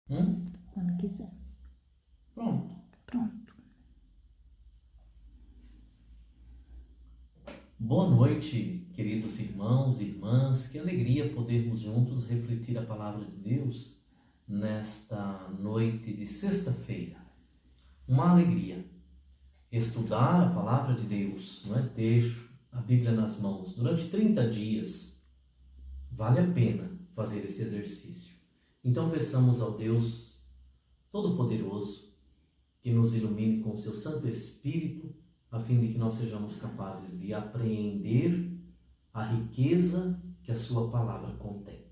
Quando quiser. Pronto. Pronto. Boa noite, queridos irmãos e irmãs. Que alegria podermos juntos refletir a palavra de Deus nesta noite de sexta-feira. Uma alegria estudar a palavra de Deus, não é? Ter a Bíblia nas mãos durante 30 dias. Vale a pena fazer esse exercício. Então peçamos ao Deus Todo-Poderoso que nos ilumine com o seu Santo Espírito, a fim de que nós sejamos capazes de apreender a riqueza que a sua palavra contém.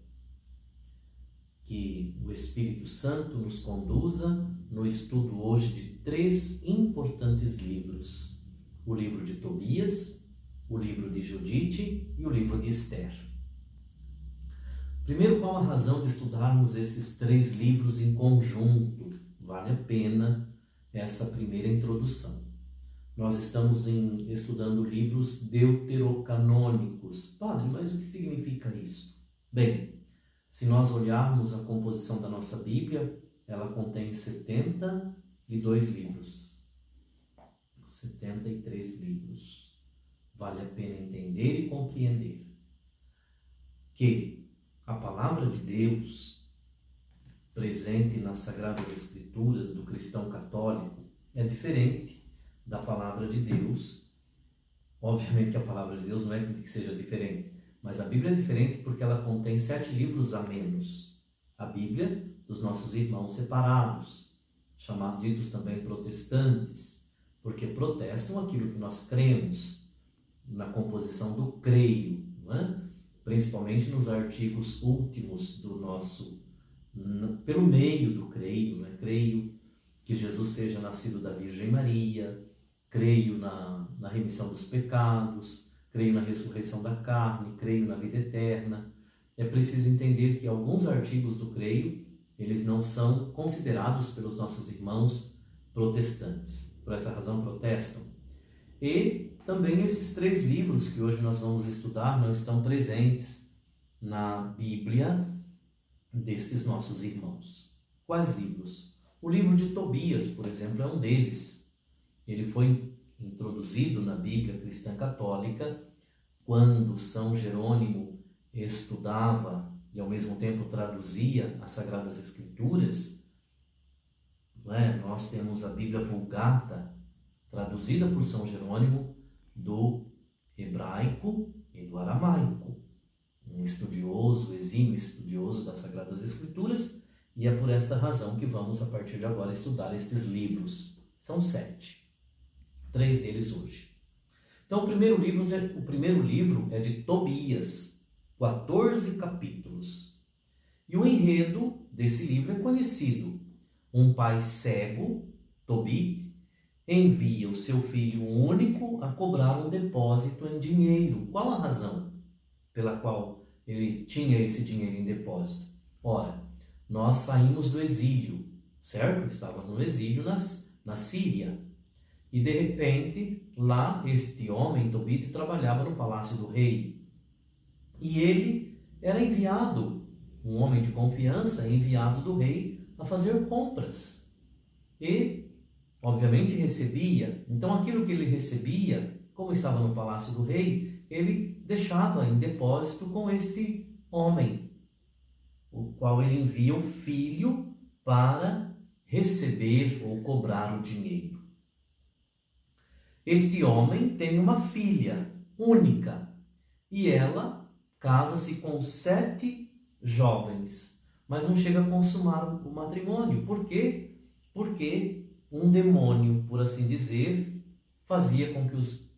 Que o Espírito Santo nos conduza no estudo hoje de 3 importantes livros: o livro de Tobias, o livro de Judite e o livro de Esther. Primeiro, qual a razão de estudarmos esses 3 livros em conjunto? Vale a pena essa primeira introdução. Nós estamos estudando livros deuterocanônicos. Padre, mas o que significa isso? Bem, se nós olharmos a composição da nossa Bíblia, ela contém 72 livros. 73 livros. Vale a pena entender e compreender que a palavra de Deus, presente nas Sagradas Escrituras do cristão católico, é diferente da palavra de Deus. Obviamente que a palavra de Deus não é que seja diferente, mas a Bíblia é diferente porque ela contém 7 livros a menos. A Bíblia dos nossos irmãos separados, ditos também protestantes, porque protestam aquilo que nós cremos, na composição do creio, não é? Principalmente nos artigos últimos do nosso, pelo meio do creio, né? Creio que Jesus seja nascido da Virgem Maria, creio na remissão dos pecados, creio na ressurreição da carne, creio na vida eterna. É preciso entender que alguns artigos do creio, eles não são considerados pelos nossos irmãos protestantes. Por essa razão protestam. E também esses 3 livros que hoje nós vamos estudar não estão presentes na Bíblia destes nossos irmãos. Quais livros? O livro de Tobias, por exemplo, é um deles. Ele foi introduzido na Bíblia cristã católica quando São Jerônimo estudava e ao mesmo tempo traduzia as Sagradas Escrituras. Não é? Nós temos a Bíblia Vulgata, traduzida por São Jerônimo do hebraico e do aramaico. Um estudioso, exímio estudioso das Sagradas Escrituras, e é por esta razão que vamos, a partir de agora, estudar estes livros. São 7. 3 deles hoje. Então, o primeiro livro é de Tobias, 14 capítulos. E o enredo desse livro é conhecido. Um pai cego, Tobit, envia o seu filho único a cobrar um depósito em dinheiro. Qual a razão pela qual ele tinha esse dinheiro em depósito? Ora, nós saímos do exílio, certo? Estávamos no exílio na Síria. E de repente, lá este homem, Tobit, trabalhava no palácio do rei. E ele era enviado, um homem de confiança, enviado do rei a fazer compras. E, obviamente, recebia. Então, aquilo que ele recebia, como estava no palácio do rei, ele deixava em depósito com este homem, o qual ele envia o filho para receber ou cobrar o dinheiro. Este homem tem uma filha única e ela casa-se com 7 jovens, mas não chega a consumar o matrimônio. Por quê? Porque um demônio, por assim dizer, fazia com que os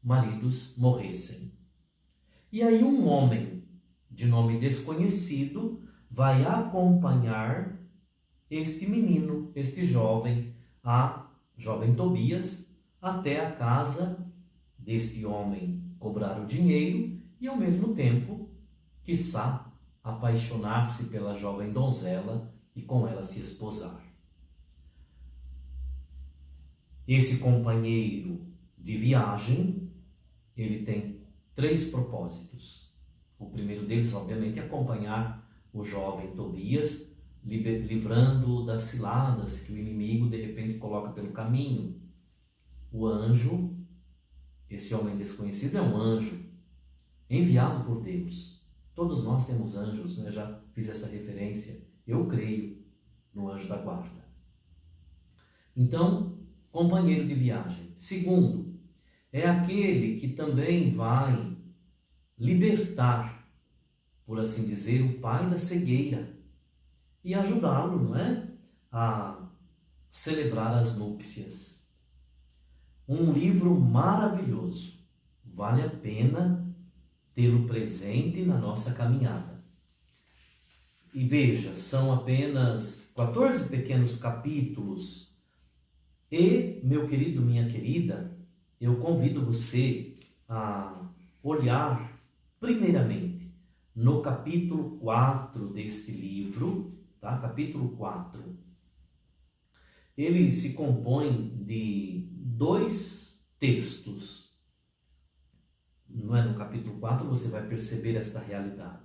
maridos morressem. E aí um homem de nome desconhecido vai acompanhar este menino, este jovem, a jovem Tobias, até a casa deste homem cobrar o dinheiro e, ao mesmo tempo, quiçá, apaixonar-se pela jovem donzela e com ela se esposar. Esse companheiro de viagem, ele tem 3 propósitos. O primeiro deles, obviamente, é acompanhar o jovem Tobias livrando das ciladas que o inimigo de repente coloca pelo caminho. O anjo, esse homem desconhecido, é um anjo enviado por Deus. Todos nós temos anjos, né? Já fiz essa referência. Eu creio no anjo da guarda. Então, companheiro de viagem. Segundo, é aquele que também vai libertar, por assim dizer, o pai da cegueira e ajudá-lo, não é? A celebrar as núpcias. Um livro maravilhoso. Vale a pena tê-lo presente na nossa caminhada. E veja, são apenas 14 pequenos capítulos. E, meu querido, minha querida, eu convido você a olhar primeiramente no capítulo 4 deste livro, tá? Capítulo 4. Ele se compõe de 2 textos. Não é? No capítulo 4 você vai perceber esta realidade.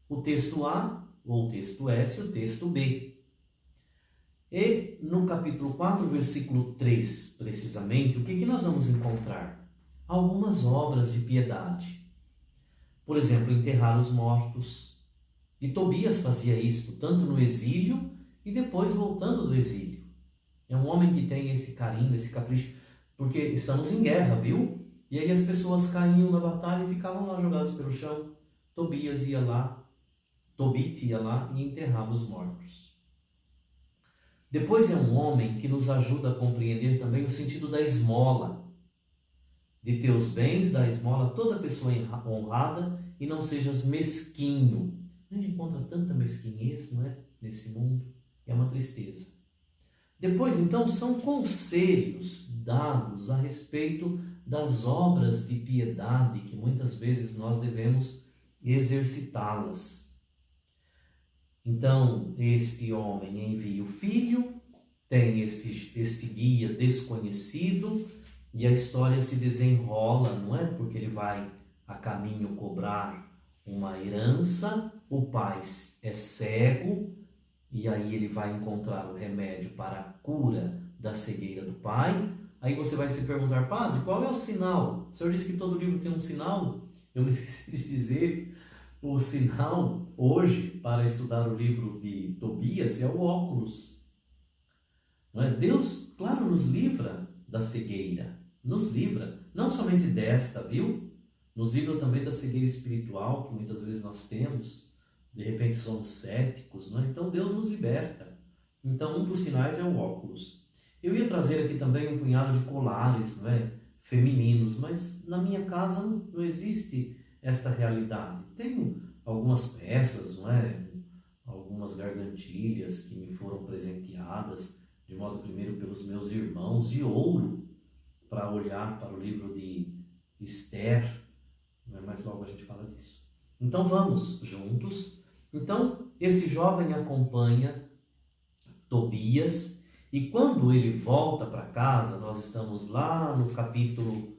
O texto A, ou o texto S, e o texto B. E no capítulo 4, versículo 3, precisamente, o que nós vamos encontrar? Algumas obras de piedade. Por exemplo, enterrar os mortos. E Tobias fazia isto, tanto no exílio e depois voltando do exílio. É um homem que tem esse carinho, esse capricho, porque estamos em guerra, viu? E aí as pessoas caíam na batalha e ficavam lá jogadas pelo chão. Tobit ia lá e enterrava os mortos. Depois é um homem que nos ajuda a compreender também o sentido da esmola. De teus bens, da esmola, toda pessoa honrada e não sejas mesquinho. A gente encontra tanta mesquinhez, não é? Nesse mundo. É uma tristeza. Depois, então, são conselhos dados a respeito das obras de piedade que muitas vezes nós devemos exercitá-las. Então, este homem envia o filho, tem este guia desconhecido e a história se desenrola, não é? Porque ele vai a caminho cobrar uma herança, o pai é cego e aí ele vai encontrar o remédio para a cura da cegueira do pai. Aí você vai se perguntar, padre, qual é o sinal? O senhor disse que todo livro tem um sinal? Eu me esqueci de dizer. O sinal, hoje, para estudar o livro de Tobias, é o óculos. Não é? Deus, claro, nos livra da cegueira. Nos livra, não somente desta, viu? Nos livra também da cegueira espiritual, que muitas vezes nós temos. De repente somos céticos, não é? Então Deus nos liberta. Então um dos sinais é o óculos. Eu ia trazer aqui também um punhado de colares, não é? Femininos, mas na minha casa não existe esta realidade. Tenho algumas peças, não é? Algumas gargantilhas que me foram presenteadas, de modo primeiro pelos meus irmãos, de ouro, para olhar para o livro de Esther, mas logo a gente fala disso. Então vamos juntos. Então esse jovem acompanha Tobias e quando ele volta para casa, nós estamos lá no capítulo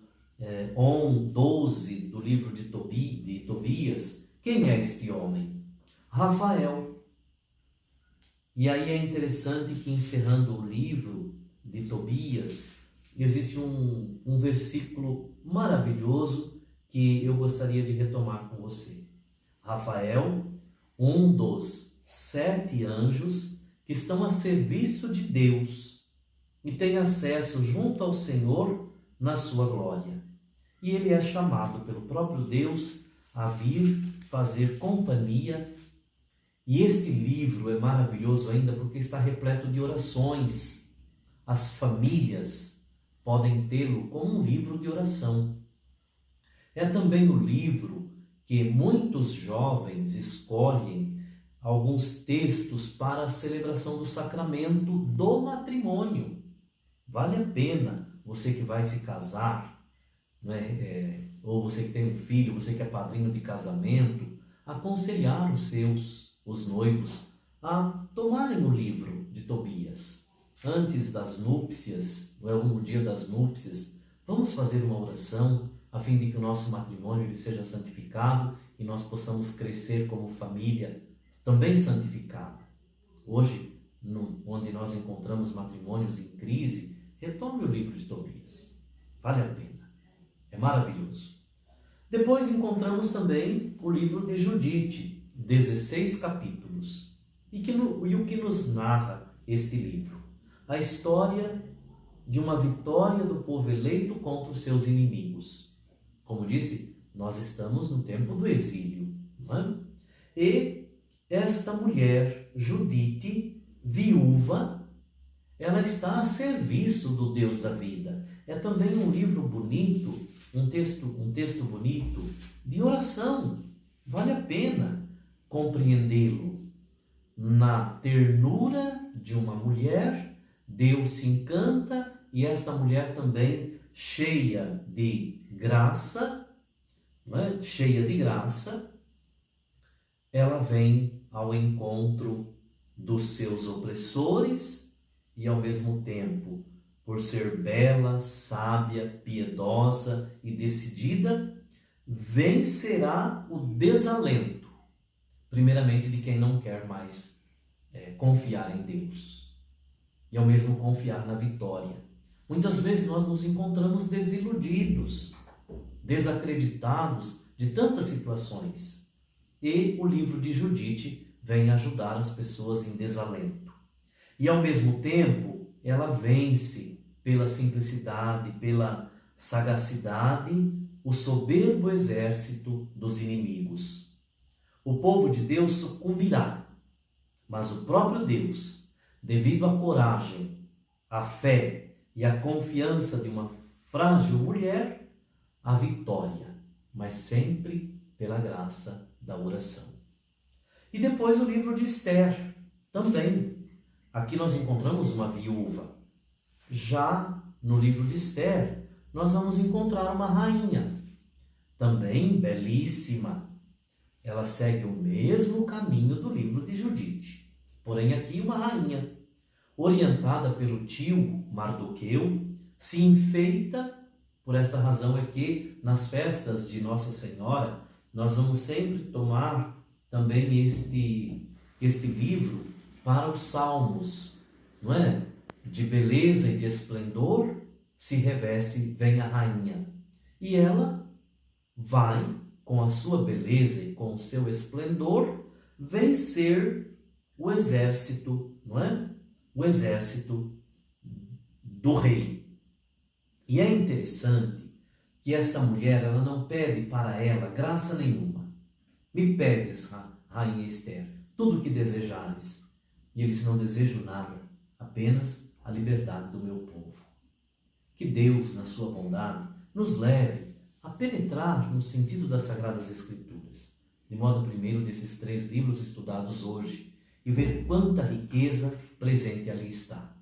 12 do livro de Tobias. Quem é este homem? Rafael. E aí é interessante que encerrando o livro de Tobias, existe um versículo maravilhoso que eu gostaria de retomar com você. Rafael, um dos 7 anjos que estão a serviço de Deus e tem acesso junto ao Senhor na sua glória. E ele é chamado pelo próprio Deus a vir fazer companhia. E este livro é maravilhoso ainda porque está repleto de orações. As famílias podem tê-lo como um livro de oração. É também o livro que muitos jovens escolhem alguns textos para a celebração do sacramento do matrimônio. Vale a pena você que vai se casar, ou você que tem um filho, você que é padrinho de casamento, aconselhar os noivos, a tomarem o livro de Tobias. Antes das núpcias, ou no dia das núpcias, vamos fazer uma oração a fim de que o nosso matrimônio ele seja santificado e nós possamos crescer como família também santificada. hoje, onde nós encontramos matrimônios em crise, retome o livro de Tobias. Vale a pena. É maravilhoso. Depois encontramos também o livro de Judite, 16 capítulos. E o que nos narra este livro? A história de uma vitória do povo eleito contra os seus inimigos. Como disse, nós estamos no tempo do exílio, não é? E esta mulher, Judite, viúva, ela está a serviço do Deus da vida. É também um livro bonito, um texto bonito de oração. Vale a pena compreendê-lo. Na ternura de uma mulher, Deus se encanta e esta mulher também cheia de graça, não é? Cheia de graça, ela vem ao encontro dos seus opressores e ao mesmo tempo, por ser bela, sábia, piedosa e decidida, vencerá o desalento, primeiramente de quem não quer mais confiar em Deus e ao mesmo confiar na vitória. Muitas vezes nós nos encontramos desiludidos, desacreditados de tantas situações. E o livro de Judite vem ajudar as pessoas em desalento. E ao mesmo tempo, ela vence pela simplicidade, pela sagacidade, o soberbo exército dos inimigos. O povo de Deus sucumbirá, mas o próprio Deus, devido à coragem, à fé e à confiança de uma frágil mulher, a vitória, mas sempre pela graça da oração. E depois o livro de Esther, também. Aqui nós encontramos uma viúva. Já no livro de Esther, nós vamos encontrar uma rainha, também belíssima. Ela segue o mesmo caminho do livro de Judite, porém aqui uma rainha, orientada pelo tio Mardoqueu, se enfeita. Por esta razão é que nas festas de Nossa Senhora nós vamos sempre tomar também este livro para os salmos, não é? De beleza e de esplendor se reveste, vem a rainha. E ela vai, com a sua beleza e com o seu esplendor, vencer o exército, não é? O exército do rei. E é interessante que esta mulher, ela não pede para ela graça nenhuma. Me pedes, rainha Esther, tudo o que desejares. E eles não desejam nada, apenas a liberdade do meu povo. Que Deus, na sua bondade, nos leve a penetrar no sentido das Sagradas Escrituras, de modo primeiro desses 3 livros estudados hoje, e ver quanta riqueza presente ali está.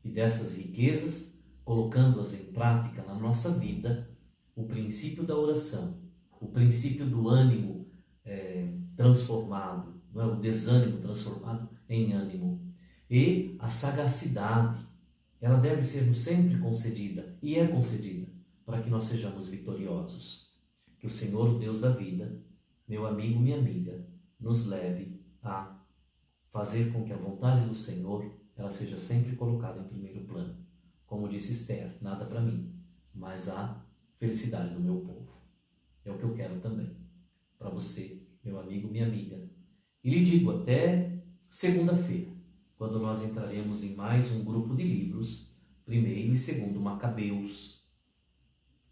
E destas riquezas, colocando-as em prática na nossa vida, o princípio da oração, o princípio do ânimo transformado, não é? O desânimo transformado em ânimo, e a sagacidade, ela deve ser sempre concedida, e é concedida, para que nós sejamos vitoriosos. Que o Senhor, o Deus da vida, meu amigo, minha amiga, nos leve a fazer com que a vontade do Senhor ela seja sempre colocada em primeiro plano. Como disse Esther, nada para mim, mas a felicidade do meu povo. É o que eu quero também, para você, meu amigo, minha amiga. E lhe digo até segunda-feira, quando nós entraremos em mais um grupo de livros, 1º e 2º Macabeus.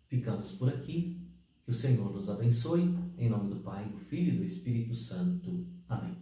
Ficamos por aqui. Que o Senhor nos abençoe. Em nome do Pai, do Filho e do Espírito Santo. Amém.